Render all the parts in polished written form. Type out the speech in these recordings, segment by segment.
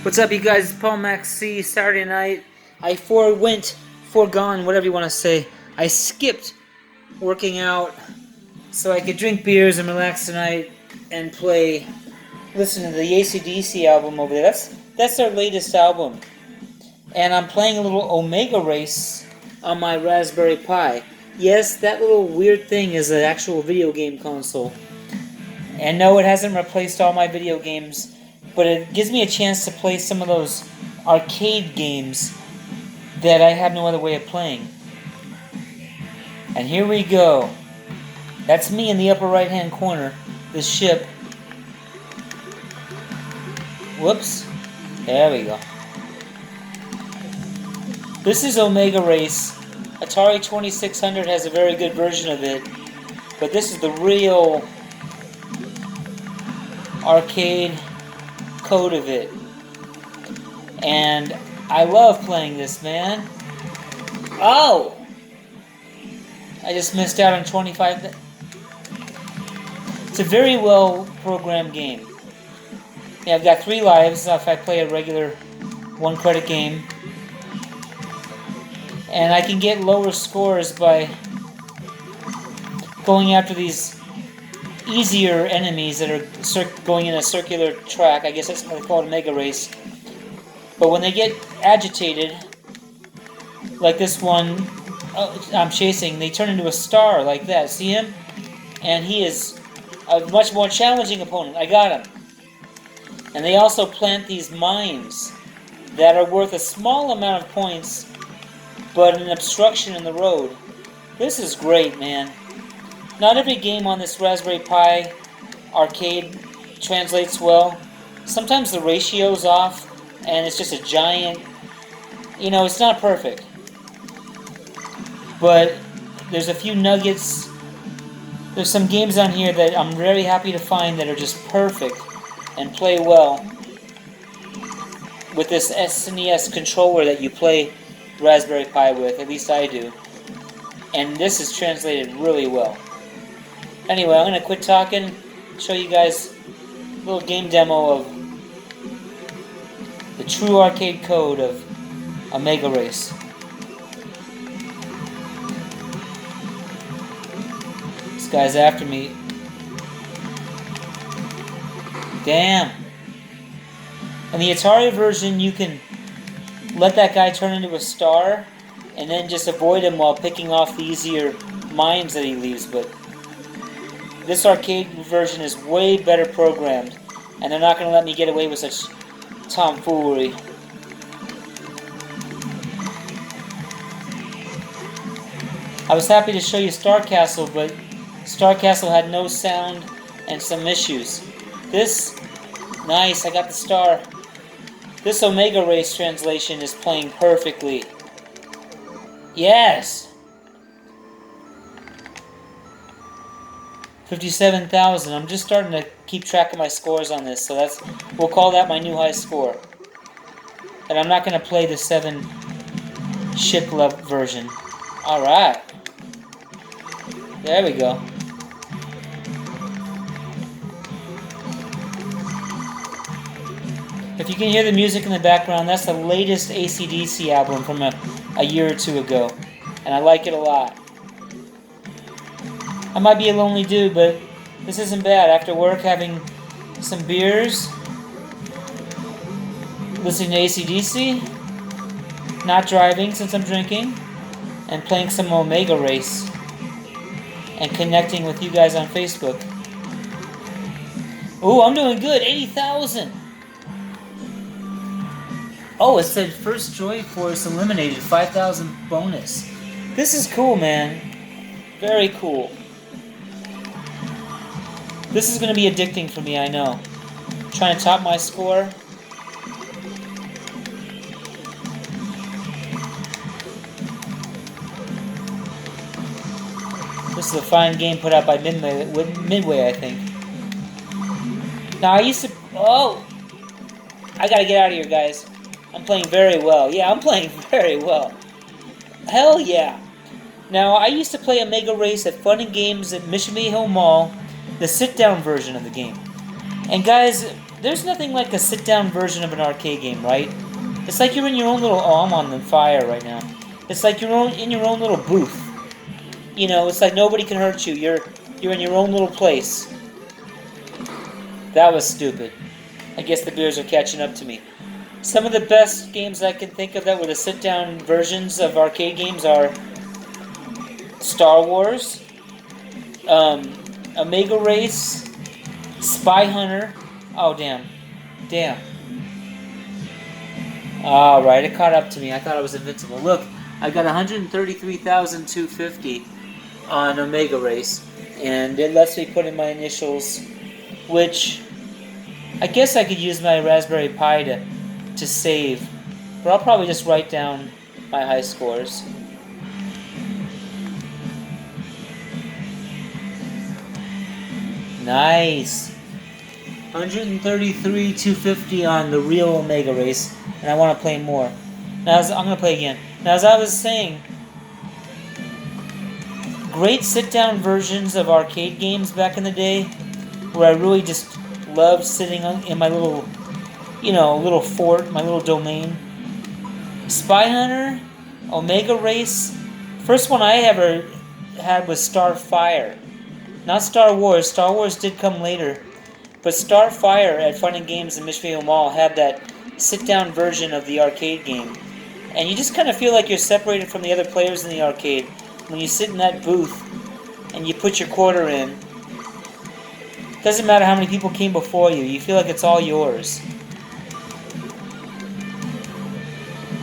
What's up, you guys? It's Paul Max C. Saturday night. I foregone, whatever you want to say. I skipped working out so I could drink beers and relax tonight and listen to the AC/DC album over there. That's their latest album. And I'm playing a little Omega Race on my Raspberry Pi. Yes, that little weird thing is an actual video game console. And no, it hasn't replaced all my video games, but it gives me a chance to play some of those arcade games that I have no other way of playing. And here we go. That's me in the upper right hand corner, this ship. Whoops. There we go. This is Omega Race. Atari 2600 has a very good version of it, but this is the real arcade code of it. And I love playing this, man. Oh! I just missed out on 25. It's a very well programmed game. Yeah, I've got 3 lives if I play a regular 1 credit game. And I can get lower scores by going after these easier enemies that are going in a circular track. I guess that's what they call it, a Mega Race. But when they get agitated, like this one I'm chasing, they turn into a star like that. See him? And he is a much more challenging opponent. I got him. And they also plant these mines that are worth a small amount of points, but an obstruction in the road. This is great, man. Not every game on this Raspberry Pi arcade translates well. Sometimes the ratio's off, and it's just a giant... You know, it's not perfect. But there's a few nuggets. There's some games on here that I'm very happy to find that are just perfect and play well with this SNES controller that you play Raspberry Pi with. At least I do. And this is translated really well. Anyway, I'm going to quit talking, show you guys a little game demo of the true arcade code of Omega Race. This guy's after me. Damn. In the Atari version, you can let that guy turn into a star and then just avoid him while picking off the easier mines that he leaves, but this arcade version is way better programmed, and they're not going to let me get away with such tomfoolery. I was happy to show you Star Castle, but Star Castle had no sound and some issues. This, nice, I got the star. This Omega Race translation is playing perfectly. Yes! 57,000. I'm just starting to keep track of my scores on this, so we'll call that my new high score. And I'm not going to play the 7 ship level version. Alright. There we go. If you can hear the music in the background, that's the latest AC/DC album from a year or 2 ago. And I like it a lot. I might be a lonely dude, but this isn't bad. After work, having some beers, listening to AC/DC, not driving since I'm drinking, and playing some Omega Race, and connecting with you guys on Facebook. Ooh, I'm doing good. 80,000. Oh, it said First Joy Force eliminated, 5,000 bonus. This is cool, man. Very cool. This is going to be addicting for me, I know. I'm trying to top my score. This is a fine game put out by Midway, I think. Now, I used to... Oh! I gotta get out of here, guys. I'm playing very well. Yeah, I'm playing very well. Hell yeah. Now, I used to play Omega Race at Fun and Games at Mission Viejo Mall, the sit-down version of the game. And guys, there's nothing like a sit-down version of an arcade game, right? It's like you're in your own little... Oh, I'm on the fire right now. It's like you're in your own little booth. You know, it's like nobody can hurt you. You're in your own little place. That was stupid. I guess the beers are catching up to me. Some of the best games I can think of that were the sit-down versions of arcade games are Star Wars, Omega Race, Spy Hunter. Oh, damn. Damn. Alright, it caught up to me. I thought I was invincible. Look, I got 133,250 on Omega Race, and it lets me put in my initials, which I guess I could use my Raspberry Pi to save, but I'll probably just write down my high scores. Nice. 133,250 on the real Omega Race, and I want to play more. Now, I'm going to play again. Now, as I was saying, great sit-down versions of arcade games back in the day, where I really just loved sitting in my little, little fort, my little domain. Spy Hunter, Omega Race. First one I ever had was Starfire. Not Star Wars. Star Wars did come later. But Starfire at Fun and Games in Mission Mall had that sit-down version of the arcade game. And you just kind of feel like you're separated from the other players in the arcade when you sit in that booth and you put your quarter in. Doesn't matter how many people came before you. You feel like it's all yours.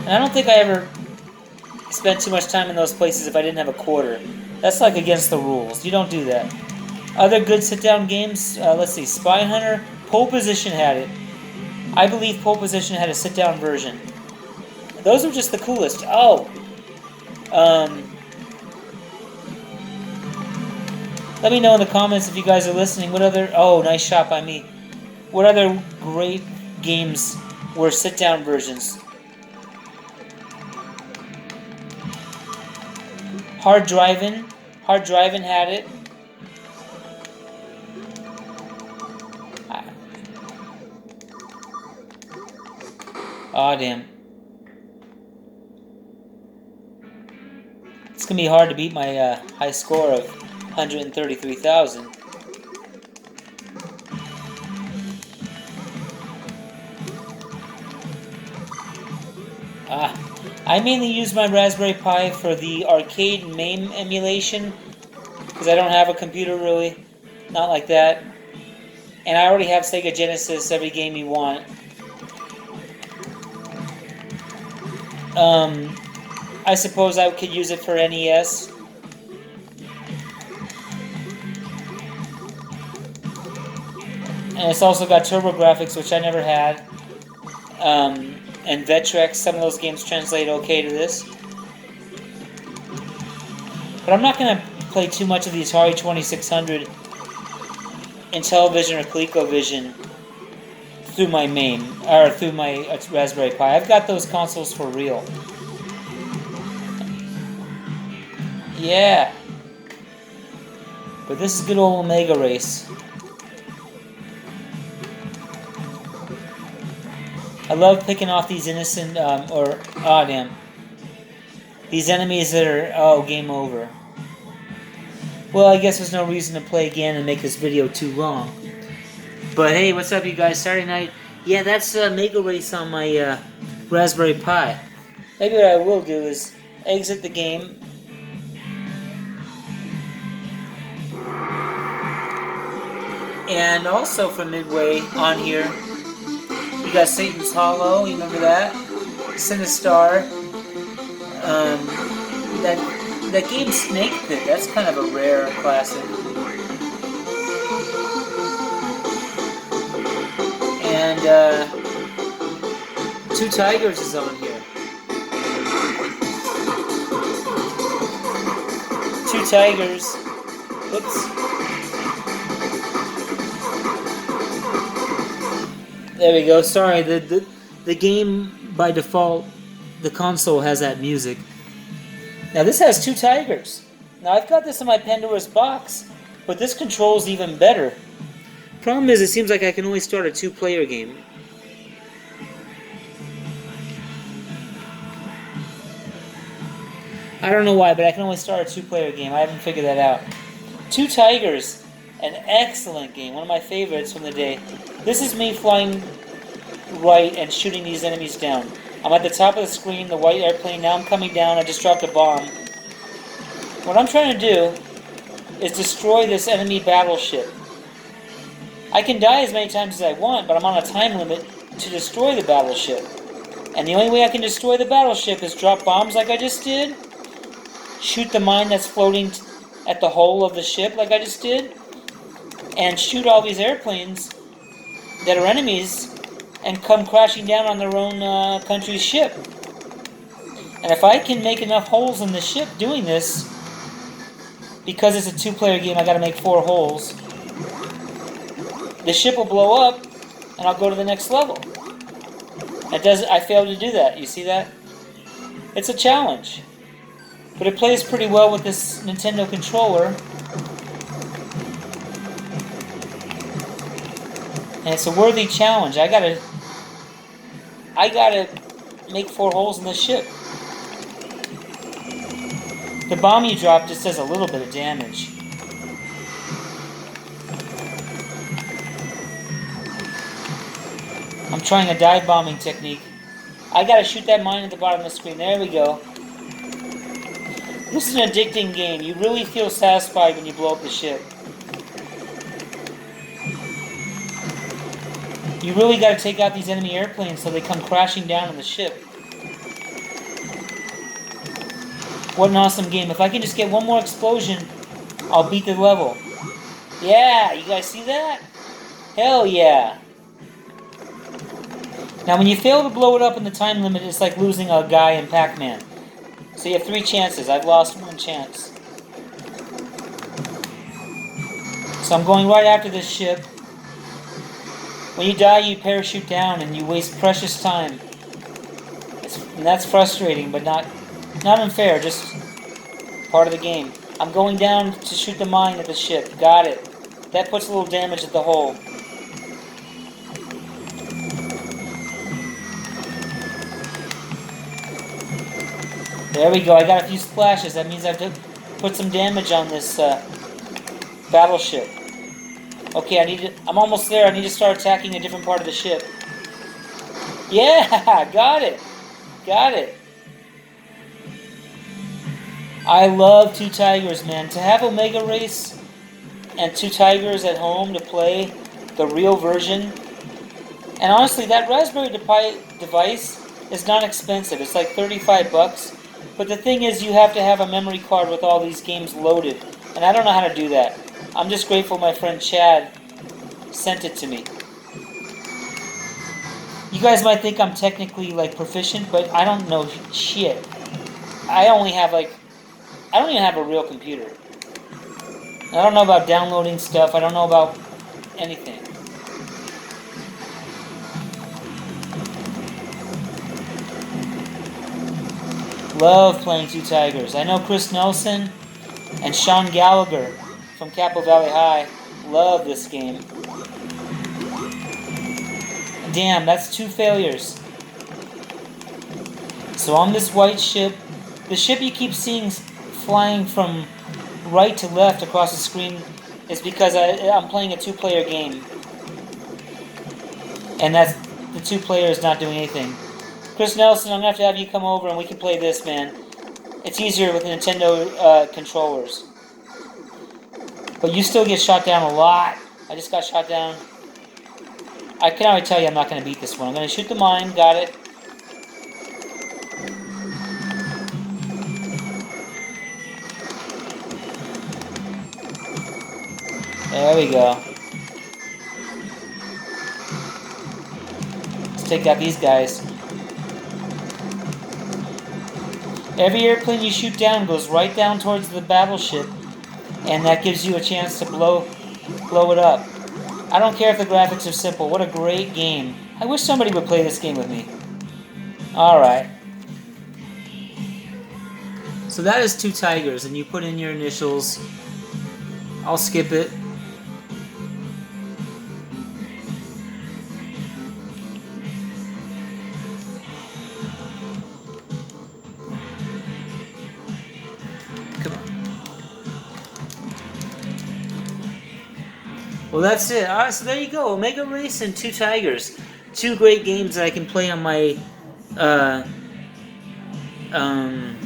And I don't think I ever spent too much time in those places if I didn't have a quarter. That's like against the rules. You don't do that. Other good sit-down games, let's see, Spy Hunter, Pole Position had it. I believe Pole Position had a sit-down version. Those were just the coolest. Oh! Let me know in the comments if you guys are listening. What other... Oh, nice shot by me. What other great games were sit-down versions? Hard Drivin'. Hard Drivin' had it. Aw, damn. It's gonna be hard to beat my high score of 133,000. I mainly use my Raspberry Pi for the arcade MAME emulation, because I don't have a computer really, not like that. And I already have Sega Genesis, every game you want. I suppose I could use it for NES. And it's also got TurboGrafx, which I never had. And Vectrex, some of those games translate okay to this. But I'm not going to play too much of the Atari 2600 Intellivision or ColecoVision through my MAME, or through my Raspberry Pi. I've got those consoles for real. Yeah. But this is good old Omega Race. I love picking off these innocent, these enemies that are, game over. Well, I guess there's no reason to play again and make this video too long. But hey, what's up you guys? Saturday night. Yeah, that's Omega Race on my Raspberry Pi. Maybe what I will do is exit the game. And also from Midway on here, you got Satan's Hollow, you remember that? Sinistar. That game Snake Pit, that's kind of a rare classic. And Two Tigers is on here. Two Tigers. Whoops. There we go. Sorry, the game by default, the console has that music. Now this has Two Tigers. Now I've got this in my Pandora's box, but this controls even better. Problem is, it seems like I can only start a 2-player game. I don't know why, but I can only start a 2-player game. I haven't figured that out. Two Tigers, an excellent game, one of my favorites from the day. This is me flying right and shooting these enemies down. I'm at the top of the screen, the white airplane. Now I'm coming down. I just dropped a bomb. What I'm trying to do is destroy this enemy battleship. I can die as many times as I want, but I'm on a time limit to destroy the battleship. And the only way I can destroy the battleship is drop bombs like I just did, shoot the mine that's floating at the hull of the ship like I just did, and shoot all these airplanes that are enemies and come crashing down on their own country's ship. And if I can make enough holes in the ship doing this, because it's a 2-player game, I gotta make 4 holes. The ship will blow up, and I'll go to the next level. I failed to do that. You see that? It's a challenge. But it plays pretty well with this Nintendo controller. And it's a worthy challenge. I gotta make 4 holes in this ship. The bomb you drop just does a little bit of damage. I'm trying a dive bombing technique. I gotta shoot that mine at the bottom of the screen. There we go. This is an addicting game. You really feel satisfied when you blow up the ship. You really gotta take out these enemy airplanes so they come crashing down on the ship. What an awesome game. If I can just get one more explosion, I'll beat the level. Yeah, you guys see that? Hell yeah. Now when you fail to blow it up in the time limit, it's like losing a guy in Pac-Man. So you have 3 chances. I've lost 1 chance. So I'm going right after this ship. When you die, you parachute down and you waste precious time. And that's frustrating, but not unfair, just part of the game. I'm going down to shoot the mine at the ship. Got it. That puts a little damage at the hull. There we go. I got a few splashes. That means I have to put some damage on this battleship. Okay, I'm almost there. I need to start attacking a different part of the ship. Yeah, got it. Got it. I love Two Tigers, man. To have Omega Race and Two Tigers at home to play the real version. And honestly, that Raspberry device is not expensive. It's like 35 bucks. But the thing is, you have to have a memory card with all these games loaded. And I don't know how to do that. I'm just grateful my friend Chad sent it to me. You guys might think I'm technically like proficient, but I don't know shit. I don't even have a real computer. I don't know about downloading stuff. I don't know about anything. Love playing Two Tigers. I know Chris Nelson and Sean Gallagher from Capo Valley High love this game. Damn, that's 2 failures. So on this white ship, the ship you keep seeing flying from right to left across the screen is because I'm playing a 2-player game. And that's the 2-player is not doing anything. Chris Nelson, I'm going to have you come over and we can play this, man. It's easier with the Nintendo controllers. But you still get shot down a lot. I just got shot down. I can already tell you I'm not going to beat this one. I'm going to shoot the mine. Got it. There we go. Let's take out these guys. Every airplane you shoot down goes right down towards the battleship, and that gives you a chance to blow it up. I don't care if the graphics are simple. What a great game. I wish somebody would play this game with me. Alright. So that is Two Tigers, and you put in your initials. I'll skip it. Well, that's it. Alright, so there you go. Omega Race and Two Tigers. Two great games that I can play on my uh,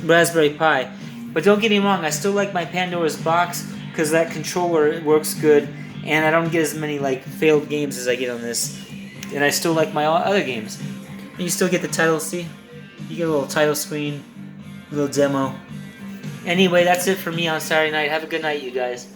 Raspberry Pi. But don't get me wrong, I still like my Pandora's Box because that controller works good, and I don't get as many like failed games as I get on this. And I still like my other games. And you still get the title, see? You get a little title screen, a little demo. Anyway, that's it for me on Saturday night. Have a good night, you guys.